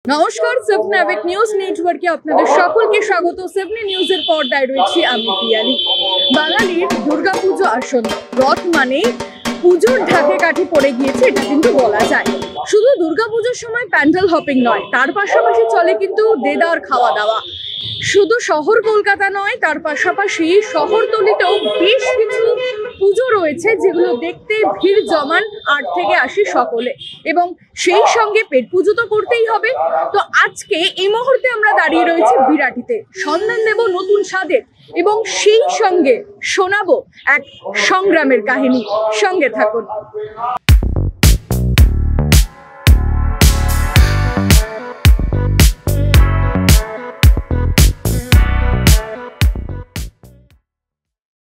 নমস্কার, seven awake news নেটওয়ার্কে আপনাদের সকলকে স্বাগত। সেভেন নিউজের পর্দায় রয়েছি আমি পিয়ালি। বাঙালির দুর্গাপুজো আসন্ন, রথ মানেই পুজোর ঢাকে কাঠি পড়ে গিয়েছে, এটা কিন্তু বলা যায়। শুধু দুর্গাপুজোর সময় প্যান্ডেল হপিং নয়, তার পাশাপাশি চলে কিন্তু দেদার খাওয়া দাওয়া। শুধু শহর কলকাতা নয়, তার পাশাপাশি শহরতলিতেও বেশ কিছু পুজো রয়েছে যেগুলো দেখতে ভিড় জমান 8 থেকে 80 সকলে, এবং সেই সঙ্গে পেট পুজো তো করতেই হবে। তো আজকে এই মুহূর্তে আমরা দাঁড়িয়ে রয়েছি বিরাটিতে, সন্ধান দেব নতুন স্বাদের এবং সেই সঙ্গে শোনাবো এক সংগ্রামের কাহিনী। সঙ্গে থাকুন।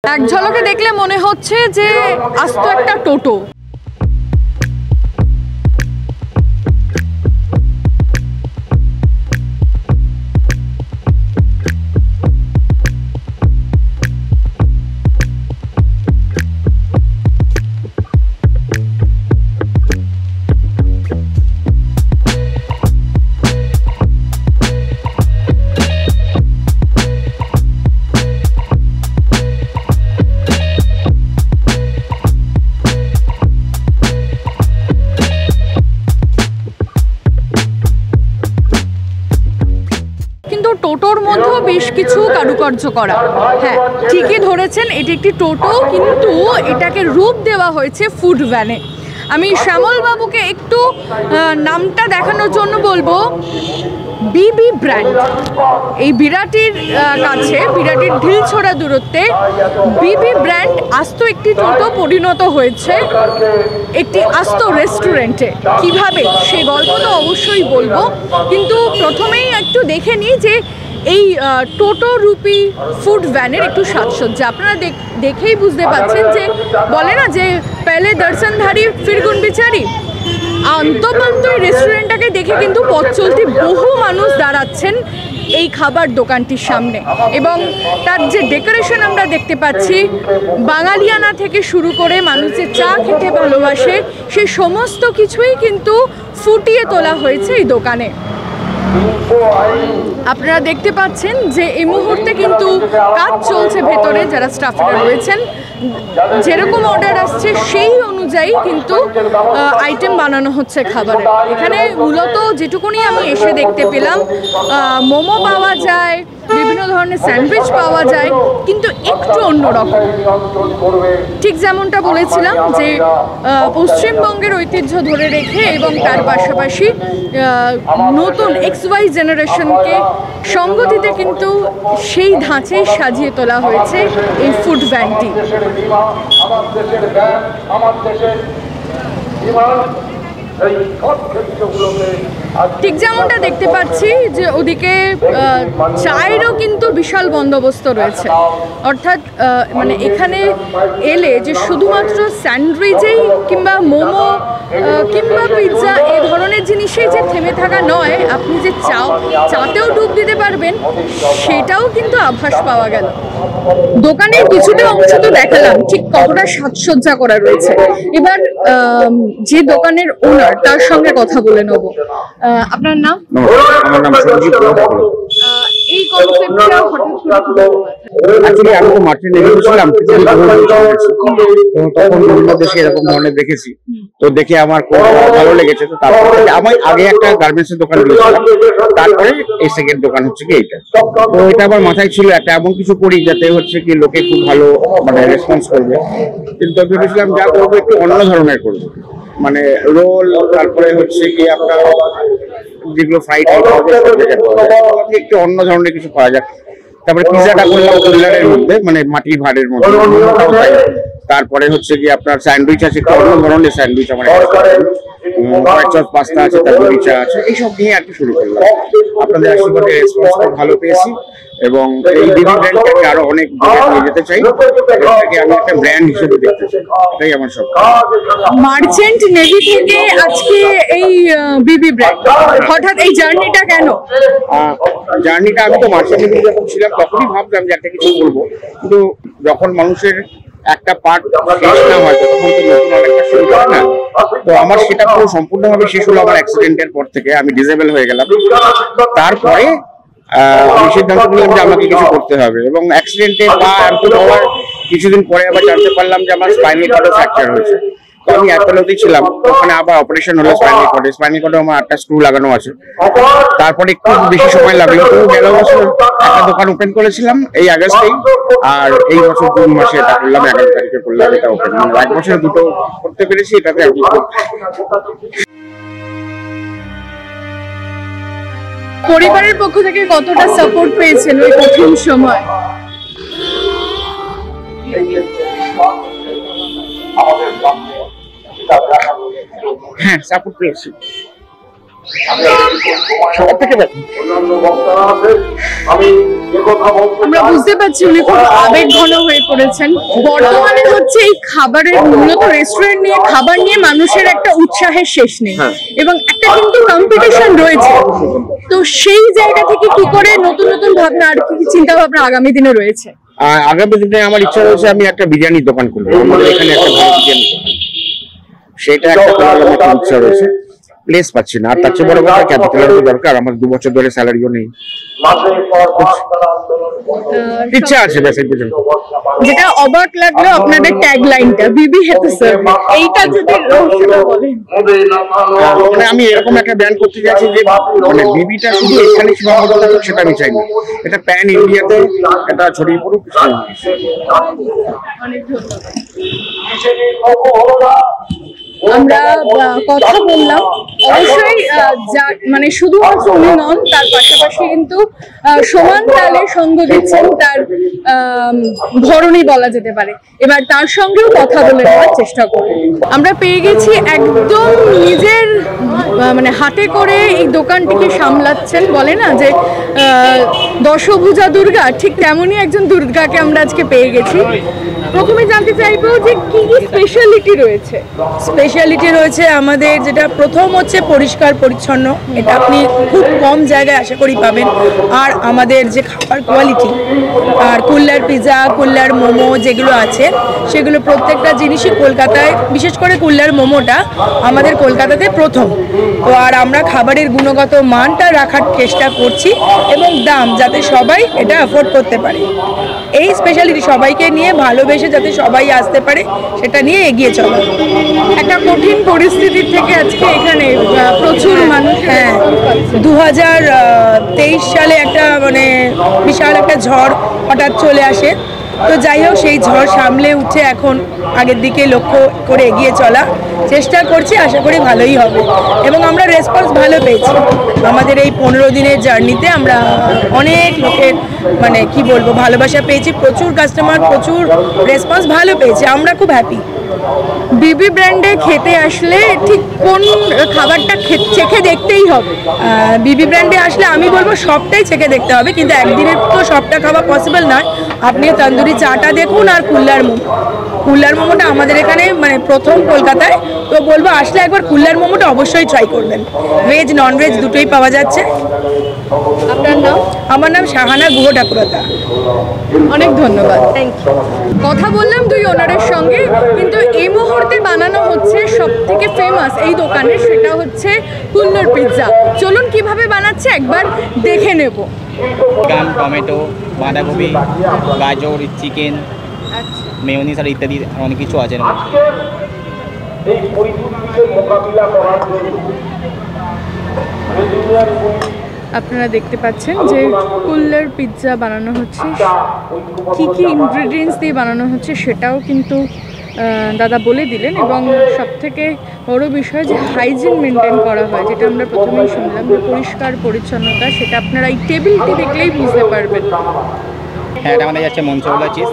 এক ঝলকে দেখলে মনে হচ্ছে যে আস্ত একটা টোটো। টোটোর মধ্যেও বেশ কিছু কারুকার্য করা। হ্যাঁ, ঠিকই ধরেছেন, এটি একটি টোটো, কিন্তু এটাকে রূপ দেওয়া হয়েছে ফুড ভ্যানে। আমি শ্যামল বাবুকে একটু নামটা দেখানোর জন্য বলবো, বিবি ব্র্যান্ড। এই বিরাটির কাছে, বিরাটির ঢিলছোড়া দূরত্বে বিবি ব্র্যান্ড আস্ত একটি টোটো পরিণত হয়েছে একটি আস্ত রেস্টুরেন্টে। কিভাবে সেই গল্প তো অবশ্যই বলবো, কিন্তু প্রথমেই একটু দেখে নিই যে এই টোটো রূপী ফুড ভ্যানের একটু সাজসজ্জা। আপনারা দেখেই বুঝতে পারছেন যে বলে না যে পেলে দর্শনধারী ফিরগুন বিচারি। অন্তপন্ত এই রেস্টুরেন্টটাকে দেখে কিন্তু পথ চলতি বহু মানুষ দাঁড়াচ্ছেন এই খাবার দোকানটির সামনে, এবং তার যে ডেকোরেশন আমরা দেখতে পাচ্ছি, বাঙালিয়ানা থেকে শুরু করে মানুষ যে চা খেতে ভালোবাসে সেই সমস্ত কিছুই কিন্তু ফুটিয়ে তোলা হয়েছে এই দোকানে। আপনারা দেখতে পাচ্ছেন যে এই মুহূর্তে কিন্তু কাজ চলছে ভেতরে, যারা স্টাফরা রয়েছেন যেরকম অর্ডার আসছে সেই অনুযায়ী কিন্তু আইটেম বানানো হচ্ছে খাবারের। এখানে মূলত যেটুকুনি আমি এসে দেখতে পেলাম, মোমো পাওয়া যায়, বিভিন্ন ধরনের স্যান্ডউইচ পাওয়া যায়, কিন্তু একটু অন্যরকম। ঠিক যেমনটা বলেছিলাম যে পশ্চিমবঙ্গের ঐতিহ্য ধরে রেখে এবং তার পাশাপাশি নতুন XY জেনারেশনকে সঙ্গ দিতে কিন্তু সেই ধাঁচেই সাজিয়ে তোলা হয়েছে এই ফুড ভ্যানটি। ঠিক যেমনটা দেখতে পাচ্ছি যে ওদিকে চায়েরও কিন্তু বিশাল বন্দোবস্ত রয়েছে। অর্থাৎ মানে এখানে এলে যে শুধুমাত্র স্যান্ডউইচেই কিংবা মোমো কিংবা পিৎজা এই ধরনের জিনিসেই যে থেমে থাকা নয়, আপনি যে চাতেও ডুব দিতে পারবেন সেটাও কিন্তু আভাস পাওয়া গেল। দোকানের কিছুটা অংশ তো দেখালাম, ঠিক কতটা সাজসজ্জা করা রয়েছে। এবার যে দোকানের ওনার, তার সঙ্গে কথা বলে নেব। আপনার নাম? আমার নাম সঞ্জীব। এই কনসেপ্টটা হঠাৎ করে আমি তো মার্চেন্ট ছিলাম, তখন বিভিন্ন দেশে এরকম ধরনের দেখেছি, তো দেখে আমার খুব ভালো লেগেছে। তো তারপরে আমি আগে একটা গার্মেন্টস এর দোকান দিয়েছিলাম, তারপরে এই সেকেন্ড দোকান হচ্ছে কি এইটা। তো এটা আমার মাথায় ছিল একটা এমন কিছু করি যাতে হচ্ছে কি লোকে খুব ভালো মানে রেসপন্স করবে, কিন্তু ভেবেছিলাম যা করবো একটু অন্য ধরনের করবো, মানে রোল, তারপরে হচ্ছে কি আপনার যেগুলো ফ্রাইড একটু অন্য ধরনের কিছু করা যাক। তারপরে পিজাটা করলাম কুলারের মধ্যে, মানে মাটির ভাঁড়ের মধ্যে। তারপরে হচ্ছে কি আপনার স্যান্ডউইচ আছে, একটু অন্য ধরনের স্যান্ডউইচ আমার হোয়াইট সস পাস্তা আছে, তারপরে চা আছে, এইসব নিয়ে আর কি শুরু করলাম। আপনাদের আশীর্বাদে রেসপন্স খুব ভালো পেয়েছি এবং এই বিবি ব্র্যান্ডটাকে আরো অনেক নিয়ে যেতে চাই, এটাকে আমি একটা ব্র্যান্ড হিসেবে দেখতে চাই, এটাই আমার সব। মার্চেন্ট নেভি থেকে আজকে এই বিবি ব্র্যান্ড, হঠাৎ এই জার্নিটা কেন? জার্নিটা আমি তো মার্চেন্ট নেভি যখন ছিলাম তখনই ভাবতাম যে একটা কিছু করবো, কিন্তু যখন মানুষের একটা পার্ট শেষ না হয় তখন তো নতুন অনেকটা শুরু করে না। তো আমার সেটা পুরো সম্পূর্ণভাবে শেষ হলো আমার অ্যাক্সিডেন্টের পর থেকে, আমি ডিসেবল হয়ে গেলাম। তারপরে আমি সিদ্ধান্ত নিলাম যে আমাকে কিছু করতে হবে, এবং অ্যাক্সিডেন্টে পা অ্যাম্পুট হওয়ার কিছুদিন পরে আবার জানতে পারলাম যে আমার স্পাইনাল কর্ডে ফ্র্যাকচার হয়েছে। তো আমি অ্যাপোলোতে ছিলাম, ওখানে আবার অপারেশন হলো স্পাইনাল কর্ডে আমার 8টা স্ক্রু লাগানো আছে। তারপরে একটু বেশি সময় লাগলো। তো গেল বছর একটা দোকান ওপেন করেছিলাম এই আগস্টেই, আর এই বছর জুন মাসে এটা করলাম, 11 তারিখে করলাম এটা ওপেন। মানে 1 বছরে দুটো করতে পেরেছি, এটাতে আর কি। পরিবারের পক্ষ থেকে কতটা সাপোর্ট পেয়েছেন ওই কঠিন সময়? হ্যাঁ, সাপোর্ট পেয়েছি সবার থেকে। আমরা বুঝতে পারছি উনি খুব আবেগ ঘন হয়ে পড়েছেন। বর্তমানে হচ্ছে এই খাবারের, মূলত রেস্টুরেন্ট নিয়ে, খাবার নিয়ে মানুষের একটা উৎসাহের শেষ নেই, এবং একটা কিন্তু কম্পিটিশন রয়েছে। তো সেই জায়গা থেকে কি করে নতুন নতুন ভাবনা আর কি চিন্তা ভাবনা আগামী দিনে রয়েছে? আগামী দিনে আমার ইচ্ছা রয়েছে আমি একটা বিরিয়ানির দোকান করবো, আমাদের এখানে একটা ভালো বিরিয়ানি, সেটা একটা ইচ্ছা রয়েছে। প্লেস পাচ্ছি না, আর তার চেয়ে বড় কথা ক্যাপিটালের দরকার। আমার 2 বছর ধরে স্যালারিও নেই, ইচ্ছা আছে ব্যাস এই পর্যন্ত। যেটা অবাক লাগলো আপনাদের ট্যাগ লাইনটা, বিবি হেতে স্যার, এইটা যদি রহস্যটা বলেন। মানে আমি এরকম একটা ব্র্যান্ড করতে যাচ্ছি যে মানে বিবিটা শুধু এখানে সীমাবদ্ধ থাকুক, সেটা আমি চাই না, এটা প্যান ইন্ডিয়াতে এটা ছড়িয়ে পড়ুক। অনেক ধন্যবাদ। আমরা কথা বললাম, অবশ্যই মানে শুধুমাত্র উনি নন, তার পাশাপাশি কিন্তু সমান তালে সঙ্গ দিচ্ছেন তার ধরনই বলা যেতে পারে। এবার তার সঙ্গেও কথা বলে নেওয়ার চেষ্টা করব। আমরা পেয়ে গেছি একদম নিজের মানে হাতে করে এই দোকানটিকে সামলাচ্ছেন, বলে না যে দশভুজা দুর্গা, ঠিক তেমনই একজন দুর্গাকে আমরা আজকে পেয়ে গেছি। প্রথমে জানতে চাইবো যে কি কি স্পেশালিটি রয়েছে? স্পেশালিটি রয়েছে আমাদের, যেটা প্রথম হচ্ছে পরিষ্কার পরিচ্ছন্ন, এটা আপনি খুব কম জায়গায় আশা করি পাবেন। আর আমাদের যে খাবার কোয়ালিটি, আর কুল্লার পিৎজা, কুল্লার মোমো যেগুলো আছে, সেগুলো প্রত্যেকটা জিনিসই কলকাতায়, বিশেষ করে কুল্লার মোমোটা আমাদের কলকাতাতে প্রথম। তো আর আমরা খাবারের গুণগত মানটা রাখার চেষ্টা করছি, এবং দাম যাতে সবাই এটা অ্যাফোর্ড করতে পারে। এই স্পেশালিটি সবাইকে নিয়ে ভালোবেসে যাতে সবাই আসতে পারে, সেটা নিয়ে এগিয়ে চলা। একটা কঠিন পরিস্থিতি থেকে আজকে এখানে প্রচুর মানুষ, হ্যাঁ, 2023 সালে একটা মানে বিশাল একটা ঝড় হঠাৎ চলে আসে। তো যাই হোক, সেই ঝড় সামলে উঠে এখন আগের দিকে লক্ষ্য করে এগিয়ে চলা চেষ্টা করছি, আশা করি ভালোই হবে। এবং আমরা রেসপন্স ভালো পেয়েছি আমাদের এই 15 দিনের জার্নিতে। আমরা অনেক লোকের মানে কি বলবো ভালোবাসা পেয়েছি, প্রচুর কাস্টমার, প্রচুর রেসপন্স ভালো পেয়েছি, আমরা খুব হ্যাপি। বিবি ব্র্যান্ডে খেতে আসলে ঠিক কোন খাবারটা চেখে দেখতেই হবে? বিবি ব্র্যান্ডে আসলে আমি বলবো সবটাই চেখে দেখতে হবে, কিন্তু একদিনের তো সবটা খাওয়া পসিবল নয়। আপনি তন্দুরি চাটা দেখুন, আর কুল্লার মোমো, কুল্লার মোমোটা আমাদের এখানে মানে প্রথম কলকাতায়। তো বলবো আসলে একবার কুল্লার মোমোটা অবশ্যই ট্রাই করবেন। ভেজ নন ভেজ দুটোই পাওয়া যাচ্ছে। আপনার নাম? আমার নাম শাহানা গুহ ঠাকুরতা। অনেক ধন্যবাদ। Thank you. কথা বললাম 2 ওনারের সঙ্গে, কিন্তু এই মুহূর্তে বানানো হচ্ছে সব থেকে ফেমাস এই দোকানে, সেটা হচ্ছে কুল্লার পিৎজা। চলুন কিভাবে বানাচ্ছে একবার দেখে নেব। চিকেন, টমেটো, বাঁধাকপি, গাজর, চিকেন, মেয়োনিজ আর ইত্যাদি অনেক কিছু আছে। আপনারা দেখতে পাচ্ছেন যে কুল্লার পিৎজা বানানো হচ্ছে, কি কি ইনগ্রেডিয়েন্টস দিয়ে বানানো হচ্ছে সেটাও কিন্তু দাদা বলে দিলেন। এবং সবথেকে বড় বিষয় যে হাইজিন মেনটেন করা হয়, যেটা আমরা প্রথমেই শুনলাম, যে পরিষ্কার পরিচ্ছন্নতা, সেটা আপনারা এই টেবিলটি দেখলেই বুঝতে পারবেন। হ্যাঁ, এটা আমাদের যাচ্ছে মঞ্চওয়ালা চিজ।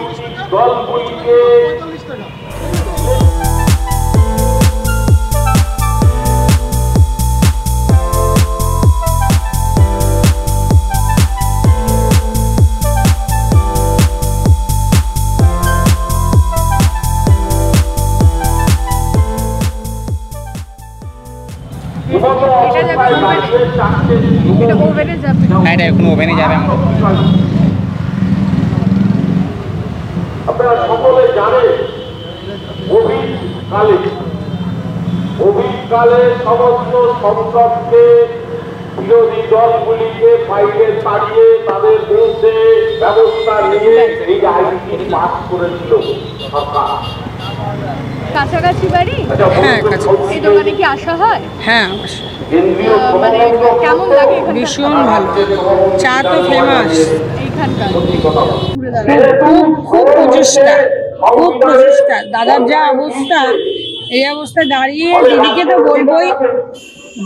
এটা ওভেনে যাবে। হ্যাঁ, এটা এখন ওভেনে যাবে আমাদের। আপনারা সকলে জানেন কোভিডকালে সমস্ত সংসদকে বিরোধী দলগুলিকে বাইরে তাড়িয়ে তাদের বিরুদ্ধে ব্যবস্থা নিয়ে এই আইনটি পাস করেছিল সরকার। কাছাকাছি বাড়ি? হ্যাঁ, কাছাকাছি। এই দোকানে কি আসা হয়? হ্যাঁ, অবশ্যই। মানে কেমন লাগে এখানকার? ভীষণ ভালো, চা তো ফেমাস এইখানকার খুব প্রচেষ্টা দাদার যা অবস্থা, এই অবস্থায় দাঁড়িয়ে দিদিকে তো বলবোই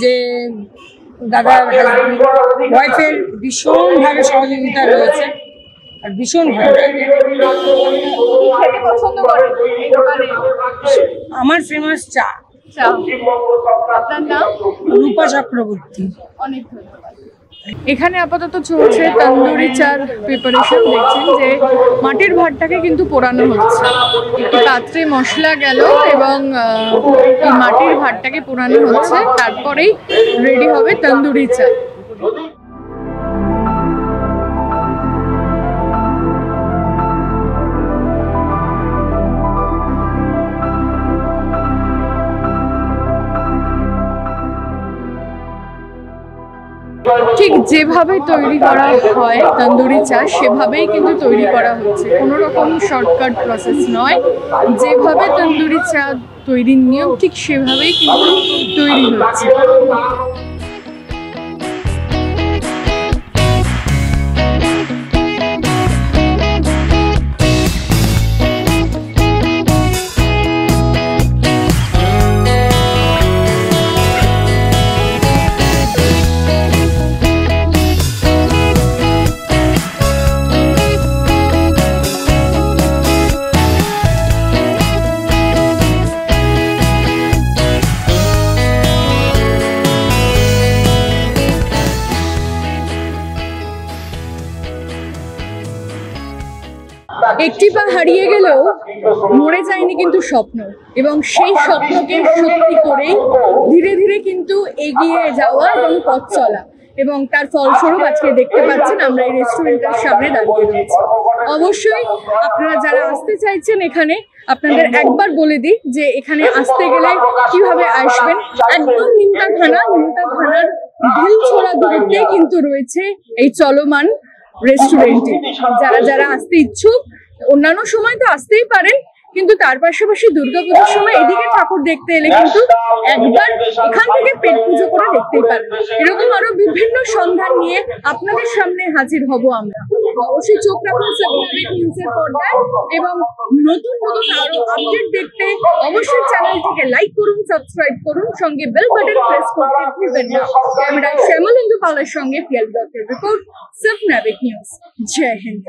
যে দাদার ওয়াইফের ভীষণভাবে সহযোগিতা রয়েছে আর ভীষণ ভালো লাগে। খেতে পছন্দ করেন এই দোকানে? আমার ফেমাস চা। আপনার নাম? রূপা চক্রবর্তী। অনেক ধন্যবাদ। এখানে আপাতত চলছে তন্দুরি চার প্রিপারেশন। দেখছেন যে মাটির ভাতটাকে কিন্তু পোড়ানো হচ্ছে, একটি পাত্রে মশলা গেল এবং এই মাটির ভাতটাকে পোড়ানো হচ্ছে, তারপরেই রেডি হবে তন্দুরি চা। ঠিক যেভাবে তৈরি করা হয় তন্দুরি চা সেভাবেই কিন্তু তৈরি করা হচ্ছে, কোনো রকম শর্টকাট প্রসেস নয়। যেভাবে তন্দুরি চা তৈরির নিয়ম ঠিক সেভাবেই কিন্তু তৈরি হচ্ছে। একটি পা হারিয়ে গেলেও মরে যায়নি কিন্তু স্বপ্ন, এবং সেই স্বপ্নকে সত্যি করেই ধীরে ধীরে কিন্তু এগিয়ে যাওয়া এবং পথ চলা, এবং তার ফলস্বরূপ আজকে দেখতে পাচ্ছেন আমরা এই রেস্টুরেন্টের সামনে দাঁড়িয়ে রয়েছি। অবশ্যই আপনারা যারা আসতে চাইছেন এখানে, আপনাদের একবার বলে দিই যে এখানে আসতে গেলে কিভাবে আসবেন। একদম নিমতা থানার ঢিল ছোড়া দূরত্বে কিন্তু রয়েছে এই চলমান রেস্টুরেন্টে। যারা আসতে ইচ্ছুক, অন্যান্য সময় তো আসতেই পারেন, কিন্তু তার পাশাপাশি দুর্গাপুজোর সময় এদিকে ঠাকুর দেখতে এলে কিন্তু একবার এখান থেকে পেট পুজো করে দেখতেই পারেন। এরকম আরো বিভিন্ন সন্ধান নিয়ে আপনাদের সামনে হাজির হব আমরা। অবশ্যই চোখ রাখুন সাবস্ক্রাইব নিউজের পর্দায়, এবং নতুন আরো আপডেট দেখতে অবশ্যই চ্যানেলটিকে লাইক করুন, সাবস্ক্রাইব করুন, সঙ্গে বেল বাটন প্রেস করতে ভুলবেন না। ক্যামেরায় শ্যামল ইন্দু পালের সঙ্গে পিএল ডটের রিপোর্ট, সাবস্ক্রাইব নিউজ। জয় হিন্দ।